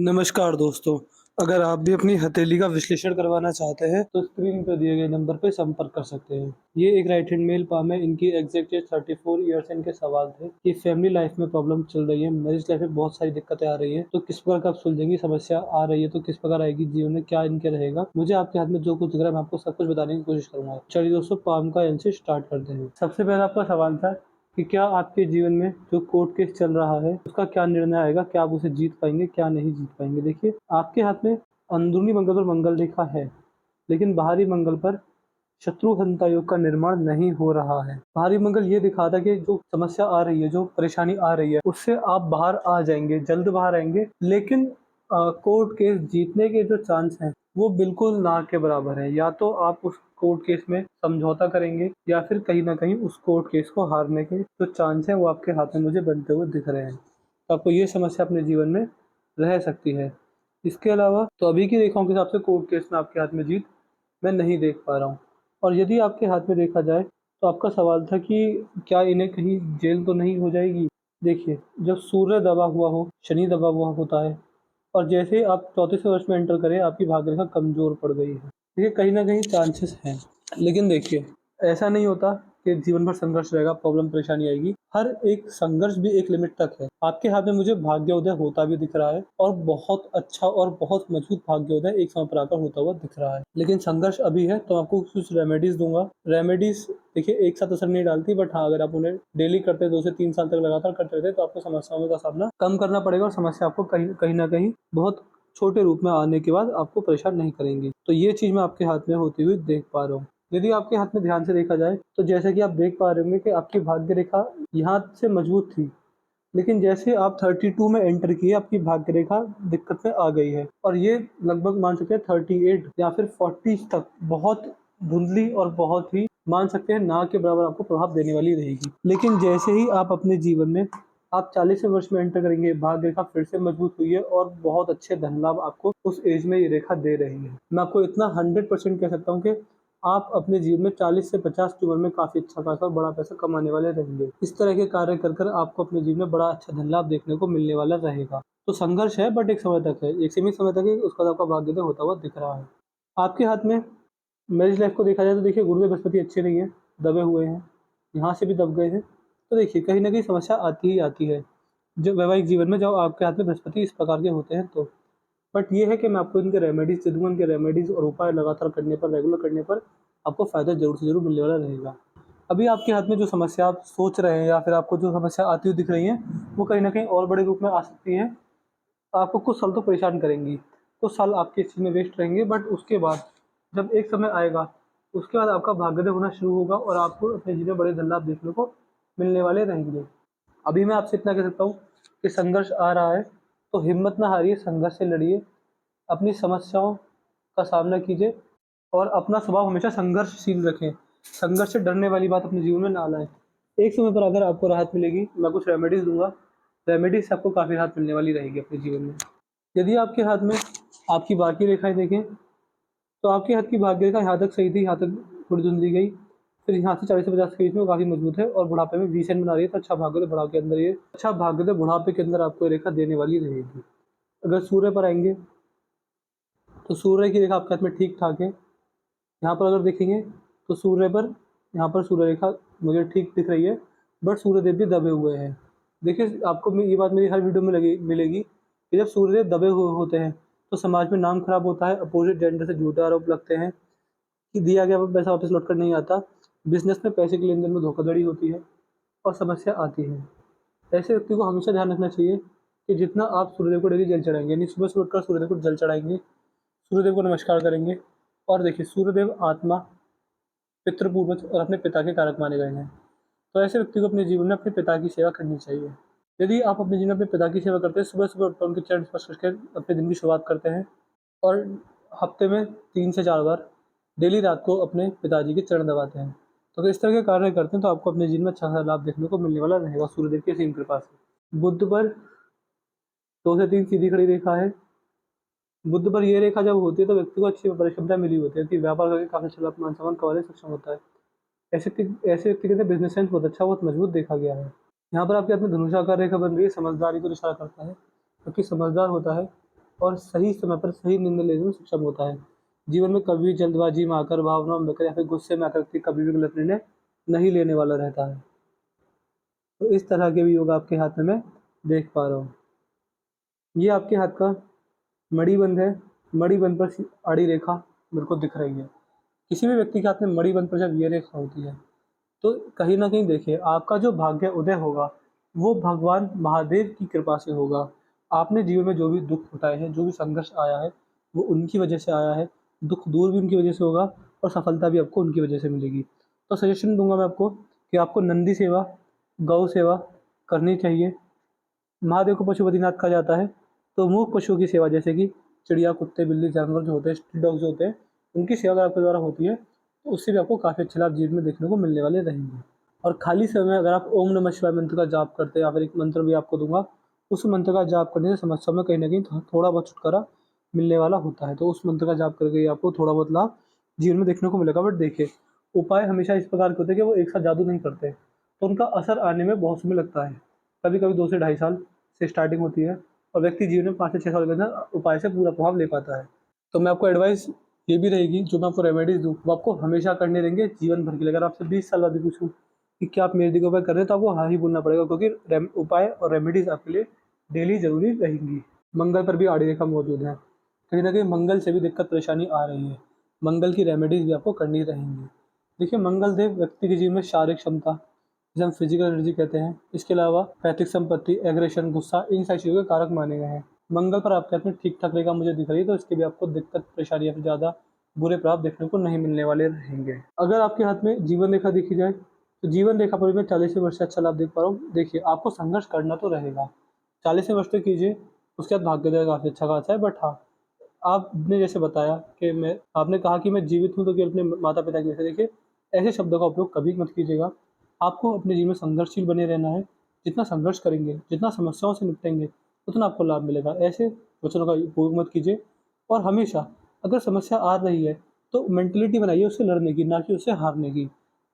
नमस्कार दोस्तों, अगर आप भी अपनी हथेली का विश्लेषण करवाना चाहते हैं, तो स्क्रीन पर दिए गए नंबर पे संपर्क कर सकते हैं। ये एक राइट हैंड मेल पाम है, इनकी एग्जैक्ट एज 34 ईयर्स इनके सवाल थे कि फैमिली लाइफ में प्रॉब्लम चल रही है, मैरिज लाइफ में बहुत सारी दिक्कतें आ रही हैं, तो किस प्रकार आप सुलझेंगी, समस्या आ रही है तो किस प्रकार आएगी, जीवन में क्या इनके रहेगा। मुझे आपके हाथ में जो कुछ दिख रहा है, मैं आपको सब कुछ बताने की कोशिश करूंगा। चलिए दोस्तों, पाम का आंसर स्टार्ट करते हैं। सबसे पहला आपका सवाल था कि क्या आपके जीवन में जो कोर्ट केस चल रहा है उसका क्या निर्णय आएगा, क्या आप उसे जीत पाएंगे, क्या नहीं जीत पाएंगे। देखिए, आपके हाथ में अंदरूनी मंगल पर मंगल रेखा है, लेकिन बाहरी मंगल पर शत्रुघ्नता योग का निर्माण नहीं हो रहा है। बाहरी मंगल ये दिखाता कि जो समस्या आ रही है, जो परेशानी आ रही है, उससे आप बाहर आ जाएंगे, जल्द बाहर आएंगे, लेकिन कोर्ट केस जीतने के जो चांस हैं वो बिल्कुल ना के बराबर है। या तो आप उस कोर्ट केस में समझौता करेंगे, या फिर कहीं ना कहीं उस कोर्ट केस को हारने के जो चांस है वो आपके हाथ में मुझे बनते हुए दिख रहे हैं। तो आपको ये समस्या अपने जीवन में रह सकती है। इसके अलावा तो अभी की रेखाओं के हिसाब से कोर्ट केस में आपके हाथ में जीत मैं नहीं देख पा रहा हूँ। और यदि आपके हाथ में देखा जाए, तो आपका सवाल था कि क्या इन्हें कहीं जेल तो नहीं हो जाएगी। देखिए, जब सूर्य दबा हुआ हो, शनि दबा हुआ होता है, और जैसे ही आप 34वें वर्ष में एंटर करें, आपकी भाग्य रेखा कमज़ोर पड़ गई है। देखिए, कहीं न कहीं चांसेस हैं, लेकिन देखिए, ऐसा नहीं होता कि जीवन भर संघर्ष रहेगा, प्रॉब्लम परेशानी आएगी। हर एक संघर्ष भी एक लिमिट तक है। आपके हाथ में मुझे भाग्योदय होता भी दिख रहा है, और बहुत अच्छा और बहुत मजबूत भाग्योदय एक समय पर आकर होता हुआ दिख रहा है। लेकिन संघर्ष अभी है, तो आपको कुछ रेमेडीज़ दूँगा। रेमेडीज़ देखिए एक साथ असर नहीं डालती, बट हाँ, अगर आप उन्हें डेली करते 2 से 3 साल तक लगातार करते रहते, तो आपको समस्याओं का सामना कम करना पड़ेगा, और समस्या आपको कहीं कहीं न कहीं बहुत छोटे रूप में आने के बाद आपको परेशान नहीं करेंगी। तो ये चीज़ मैं आपके हाथ में होती हुई देख पा रहा हूँ। यदि आपके हाथ में ध्यान से देखा जाए, तो जैसे कि आप देख पा रहे होंगे कि आपकी भाग्य रेखा यहाँ से मजबूत थी, लेकिन जैसे आप 32 में एंटर किए, आपकी भाग्य रेखा दिक्कत में आ गई है, और ये लगभग मान सकते हैं 38 या फिर 40 तक बहुत धुंधली और बहुत ही मान सकते हैं ना के बराबर आपको प्रभाव देने वाली रहेगी। लेकिन जैसे ही आप अपने जीवन में आप 40वें वर्ष में एंटर करेंगे, भाग्य रेखा फिर से मजबूत हुई है, और बहुत अच्छे धन लाभ आपको उस एज में ये रेखा दे रही है। मैं आपको इतना 100% कह सकता हूँ कि आप अपने जीवन में 40 से 50 की उम्र में काफ़ी अच्छा खासा और बड़ा पैसा कमाने वाले रहेंगे। इस तरह के कार्य कर कर आपको अपने जीवन में बड़ा अच्छा धन लाभ देखने को मिलने वाला रहेगा। तो संघर्ष है, बट एक समय तक है, एक सीमित समय तक है, उसके बाद आपका भाग्योदय होता हुआ दिख रहा है। आपके हाथ में मैरिज लाइफ को देखा जाए, तो देखिए, गुरु बृहस्पति अच्छे नहीं है, दबे हुए हैं, यहाँ से भी दब गए हैं। तो देखिए, कहीं न कहीं समस्या आती ही आती है, जो वैवाहिक जीवन में जब आपके हाथ में बृहस्पति इस प्रकार के होते हैं तो। बट ये है कि मैं आपको इनके रेमेडीज़ दे दूँगा, इनके रेमेडीज़ और उपाय लगातार करने पर, रेगुलर करने पर आपको फ़ायदा ज़रूर से ज़रूर मिलने वाला रहेगा। अभी आपके हाथ में जो समस्या आप सोच रहे हैं, या फिर आपको जो समस्या आती हुई दिख रही है, वो कहीं न कहीं और बड़े रूप में आ सकती हैं। आपको कुछ साल तो परेशान करेंगी, कुछ साल आपके इस चीज़ में वेस्ट रहेंगे, बट उसके बाद जब एक समय आएगा, उसके बाद आपका भाग्योदय होना शुरू होगा, और आपको अपने जीवन में बड़े धन लाभ देखने को मिलने वाले रहेंगे। अभी मैं आपसे इतना कह सकता हूँ कि संघर्ष आ रहा है, तो हिम्मत ना हारिए, संघर्ष से लड़िए, अपनी समस्याओं का सामना कीजिए, और अपना स्वभाव हमेशा संघर्षशील रखें। संघर्ष से डरने वाली बात अपने जीवन में ना लाएँ। एक समय पर अगर आपको राहत मिलेगी, मैं कुछ रेमेडीज़ दूँगा, रेमेडीज़ से आपको काफ़ी राहत मिलने वाली रहेगी अपने जीवन में। यदि आपके हाथ में आपकी बाकी रेखाएँ देखें, तो आपके हाथ की भाग्य रेखा यहाँ तक सही थी, यहाँ तक थोड़ी धुंधली गई। फिर यहाँ से 40 से 50 के बीच में वो काफ़ी मजबूत है, और बुढ़ापे में वी-शेप बना रही है, तो अच्छा भाग्योदय बुढ़ापे के अंदर आपको ये रेखा देने वाली रहेगी। अगर सूर्य पर आएँगे, तो सूर्य की रेखा आपके हाथ में ठीक-ठाक है। यहाँ पर अगर देखेंगे, तो सूर्य पर यहाँ पर सूर्य रेखा मुझे ठीक दिख रही है, बट सूर्यदेव भी दबे हुए हैं। देखिए, आपको ये बात मेरी हर वीडियो में लगी मिलेगी कि जब सूर्यदेव दबे हुए होते हैं, तो समाज में नाम खराब होता है, अपोज़िट जेंडर से झूठे आरोप लगते हैं कि दिया गया पैसा वापस लौट कर नहीं आता। बिज़नेस में पैसे के लेन-देन में धोखाधड़ी होती है, और समस्या आती है। ऐसे व्यक्ति को हमेशा ध्यान रखना चाहिए कि जितना आप सूर्यदेव को डेली जल चढ़ाएँगे, यानी सुबह-सुबह उठकर सूर्यदेव को जल चढ़ाएँगे, सूर्यदेव को नमस्कार करेंगे, और देखिए, सूर्यदेव आत्मा, पितृ पूर्वज और अपने पिता के कारक माने गए हैं। तो ऐसे व्यक्ति को अपने जीवन में अपने पिता की सेवा करनी चाहिए। यदि आप अपने जीवन में अपने पिता की सेवा करते हैं, सुबह-सुबह उठकर उनके चरण स्पर्श करके अपने दिन की शुरुआत करते हैं, और हफ्ते में 3 से 4 बार डेली रात को अपने पिताजी के चरण दबाते हैं। तो अगर इस तरह के कार्य करते हैं, तो आपको अपने जीवन में अच्छा सा लाभ देखने को मिलने वाला रहेगा सूर्यदेव की असीम कृपा से। बुध पर 2 से 3 सीधी खड़ी रेखा है। बुध पर ये रेखा जब होती है, तो व्यक्ति को अच्छी परिक्षमता मिली होती है कि व्यापार करके काफ़ी अच्छा लाभ मान-सम्मान कमाने में सक्षम होता है। ऐसे व्यक्ति के अंदर बिज़नेस सेंस बहुत अच्छा, बहुत मजबूत देखा गया है। यहाँ पर आपके हाथ में धनुषाकार रेखा बन रही है, समझदारी को इशारा करता है, क्योंकि समझदार होता है, और सही समय पर सही निर्णय लेने में सक्षम होता है। जीवन में कभी भी जल्दबाजी में आकर, भावनाओं में बहकर या फिर गुस्से में आकर व्यक्ति कभी भी गलत निर्णय नहीं लेने वाला रहता है। तो इस तरह के भी योग आपके हाथ में मैं देख पा रहा हूँ। ये आपके हाथ का मणिबंध है। मणिबंध पर आड़ी रेखा मेरे को दिख रही है। किसी भी व्यक्ति के हाथ में मणिबंध पर जब ये रेखा होती है तो कहीं न कहीं देखिए आपका जो भाग्य उदय होगा वो भगवान महादेव की कृपा से होगा। आपने जीवन में जो भी दुःख उठाए हैं, जो भी संघर्ष आया है, वो उनकी वजह से आया है। दुःख दूर भी उनकी वजह से होगा और सफलता भी आपको उनकी वजह से मिलेगी। तो सजेशन दूँगा मैं आपको कि आपको नंदी सेवा, गौ सेवा करनी चाहिए। महादेव को पशुपतिनाथ कहा जाता है, तो मूक पशुओं की सेवा जैसे कि चिड़िया, कुत्ते, बिल्ली, जानवर जो होते हैं, स्ट्रीट डॉग जो होते हैं, उनकी सेवा अगर आपके द्वारा होती है, तो उससे भी आपको काफ़ी अच्छे लाभ जीवन में देखने को मिलने वाले रहेंगे। और खाली समय में अगर आप ओम नमः शिवाय मंत्र का जाप करते हैं या फिर एक मंत्र भी आपको दूँगा, उस मंत्र का जाप करने से समस्या में कहीं न कहीं थोड़ा बहुत छुटकारा मिलने वाला होता है। तो उस मंत्र का जाप करके ही आपको थोड़ा बहुत लाभ जीवन में देखने को मिलेगा। बट देखिए, उपाय हमेशा इस प्रकार के होते हैं कि वो एक साथ जादू नहीं करते, तो उनका असर आने में बहुत समय लगता है। कभी-कभी 2 से ढाई साल से स्टार्टिंग होती है और व्यक्ति जीवन में 5 से 6 साल के अंदर उपाय से पूरा प्रभाव ले पाता है। तो मैं आपको एडवाइस ये भी रहेगी, जो मैं आपको रेमेडीज़ दूँ, वो आपको हमेशा करने रहेंगे जीवन भर के लिए। अगर आपसे 20 साल बाद भी पूछूँ कि क्या आप मेहंदी का उपाय कर रहे हैं, तो आपको हाँ ही बोलना पड़ेगा, क्योंकि उपाय और रेमेडीज़ आपके लिए डेली ज़रूरी रहेंगी। मंगल पर भी आड़ी रेखा मौजूद है। कहीं न कहीं मंगल से भी दिक्कत परेशानी आ रही है। मंगल की रेमेडीज़ भी आपको करनी रहेंगी। देखिए, मंगल देव व्यक्ति के जीवन में शारीरिक क्षमता, जिसे हम फिजिकल एनर्जी कहते हैं, इसके अलावा पैतृक संपत्ति, एग्रेशन, गुस्सा, इन सारी चीज़ों के कारक माने गए हैं। मंगल पर आपके हाथ में ठीक-ठाक रेखा मुझे दिख रही है, तो इसके भी आपको दिक्कत, परेशानी या फिर ज़्यादा बुरे प्रभाव देखने को नहीं मिलने वाले रहेंगे। अगर आपके हाथ में जीवन रेखा देखी जाए, तो जीवन रेखा पर भी मैं 40वें वर्ष से अच्छा लाभ देख पा रहा हूँ। देखिए, आपको संघर्ष करना तो रहेगा। 40वें वर्ष तक कीजिए, उसके बाद भाग्योदय काफ़ी अच्छा खासा है। बट हाँ, आपने जैसे बताया कि आपने कहा कि मैं जीवित हूँ तो केवल अपने माता-पिता की वजह से। देखिए, ऐसे शब्दों का उपयोग कभी मत कीजिएगा। आपको अपने जीवन में संघर्षशील बने रहना है। जितना संघर्ष करेंगे, जितना समस्याओं से निपटेंगे, उतना आपको लाभ मिलेगा। ऐसे वचनों का उपयोग मत कीजिए और हमेशा अगर समस्या आ रही है, तो मेंटालिटी बनाइए उससे लड़ने की, ना कि उससे हारने की,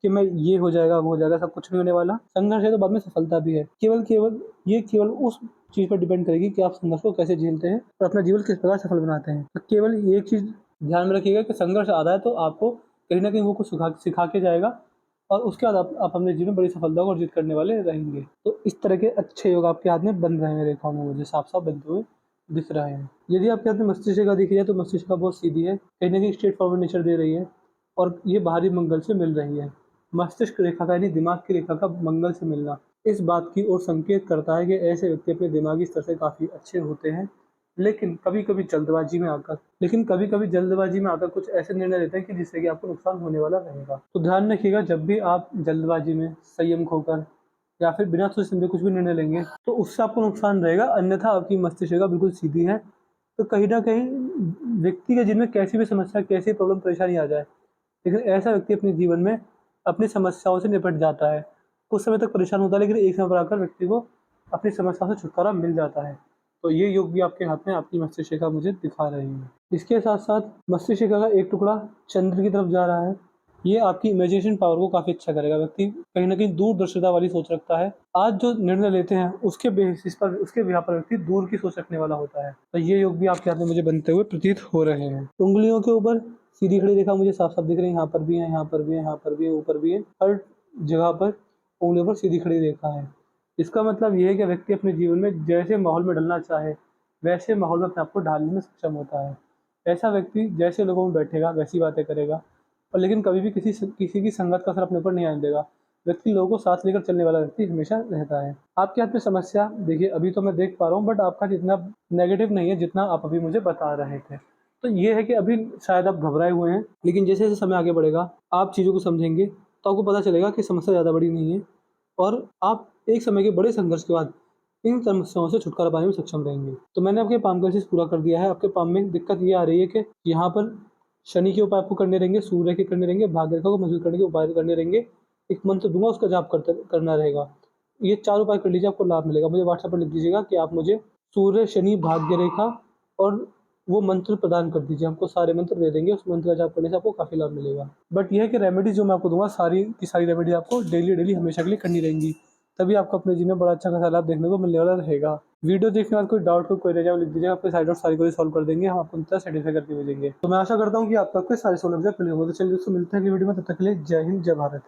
कि मैं ये हो जाएगा, वो हो जाएगा, ऐसा कुछ नहीं होने वाला। संघर्ष है तो बाद में सफलता भी है। केवल उस चीज़ पर डिपेंड करेगी कि आप संघर्ष को कैसे झेलते हैं और अपना जीवन किस प्रकार सफल बनाते हैं। तो केवल एक चीज़ ध्यान में रखिएगा कि संघर्ष आ रहा है तो आपको कहीं न कहीं वो कुछ सिखा के जाएगा और उसके बाद आप अपने जीवन में बड़ी सफलता को अर्जित करने वाले रहेंगे। तो इस तरह के अच्छे योग आपके हाथ में बन रहे हैं, रेखाओं में मुझे साफ-साफ बनते हुए दिख रहे हैं। यदि आपके हाथ में मस्तिष्क रेखा देखी जाए तो मस्तिष्क रेखा बहुत सीधी है, कहीं न कहीं स्ट्रेट फॉरवर्ड नेचर दे रही है और ये बाहरी मंगल से मिल रही है। मस्तिष्क रेखा का यानी दिमाग की रेखा का मंगल से मिलना इस बात की ओर संकेत करता है कि ऐसे व्यक्ति अपने दिमागी स्तर से काफ़ी अच्छे होते हैं, लेकिन कभी-कभी जल्दबाजी में आकर कुछ ऐसे निर्णय लेते हैं कि जिससे कि आपको नुकसान होने वाला रहेगा। तो ध्यान रखिएगा, जब भी आप जल्दबाजी में संयम खोकर या फिर बिना सोचे समझे कुछ भी निर्णय लेंगे, तो उससे आपको नुकसान रहेगा, अन्यथा आपकी मस्तिष्क रेखा बिल्कुल सीधी है। तो कहीं न कहीं व्यक्ति के जीवन में कैसी भी समस्या, कैसी प्रॉब्लम, परेशानी आ जाए, लेकिन ऐसा व्यक्ति अपने जीवन में अपनी समस्याओं से निपट जाता है। कुछ समय तक परेशान होता है, लेकिन एक समय पर आकर व्यक्ति को अपनी समस्या से छुटकारा मिल जाता है। तो ये योग भी आपके हाथ में आपकी मस्तिष्क रेखा मुझे दिखा रही है। इसके साथ-साथ मस्तिष्क रेखा का एक टुकड़ा चंद्र की तरफ जा रहा है। ये आपकी इमेजिनेशन पावर को काफ़ी अच्छा करेगा। व्यक्ति कहीं न कहीं दूरदर्शिता वाली सोच रखता है। आज जो निर्णय लेते हैं उसके बेसिस पर, उसके बिहाफ़ पर व्यक्ति दूर की सोच रखने वाला होता है। तो ये योग भी आपके हाथ में मुझे बनते हुए प्रतीत हो रहे हैं। उंगलियों के ऊपर सीधी खड़ी रेखा मुझे साफ-साफ दिख रही है। यहाँ पर भी है, यहाँ पर भी है, यहाँ पर भी है, ऊपर भी है। हर जगह पर उंगलियों पर सीधी खड़ी रेखा है। इसका मतलब ये है कि व्यक्ति अपने जीवन में जैसे माहौल में ढलना चाहे, वैसे माहौल में अपने आप को ढालने में सक्षम होता है। ऐसा व्यक्ति जैसे लोगों में बैठेगा, वैसी बातें करेगा और लेकिन कभी भी किसी की संगत का असर अपने ऊपर नहीं आने देगा। व्यक्ति लोगों को साथ लेकर चलने वाला व्यक्ति हमेशा रहता है। आपके हाथ में समस्या देखिए, अभी तो मैं देख पा रहा हूँ, बट आपका जितना नेगेटिव नहीं है, जितना आप अभी मुझे बता रहे थे। तो ये है कि अभी शायद आप घबराए हुए हैं, लेकिन जैसे-जैसे समय आगे बढ़ेगा, आप चीज़ों को समझेंगे, तो आपको पता चलेगा कि समस्या ज़्यादा बड़ी नहीं है और आप एक समय के बड़े संघर्ष के बाद इन समस्याओं से छुटकारा पाने में सक्षम रहेंगे। तो मैंने आपके पाम का एक्सरसाइज पूरा कर दिया है। आपके पाम में दिक्कत ये आ रही है कि यहाँ पर शनि के उपाय आपको करने रहेंगे, सूर्य के करने रहेंगे, भाग्य रेखा को मजबूत करने के उपाय करने रहेंगे। एक मंत्र दूँगा, उसका जाप करना रहेगा। ये 4 उपाय कर लीजिए, आपको लाभ मिलेगा। मुझे व्हाट्सएप पर लिख दीजिएगा कि आप मुझे सूर्य, शनि, भाग्य रेखा और वो मंत्र प्रदान कर दीजिए। हमको सारे मंत्र दे देंगे, उस मंत्र का जाप करने से आपको काफ़ी लाभ मिलेगा। बट ये है कि रेमेडीज़ जो मैं आपको दूँगा, सारी की सारी रेमेडीज़ आपको डेली हमेशा के लिए करनी रहेंगी। तभी आपको अपने जीवन में बड़ा अच्छा खासा लाभ देखने को मिलने वाला रहेगा। वीडियो देखने के बाद कोई डाउट को क्वेरी लिख दीजिए, आपके सारे डाउट सारी को सॉल्व कर देंगे, हम आपको अंततः सेटिस्फाई करके भेजेंगे। तो मैं आशा करता हूँ कि आपका कोई सारे सवाल क्लियर हो। तो चलिए दोस्तों, मिलते हैं अगली वीडियो में, तब तक के लिए जय हिंद, जय भारत।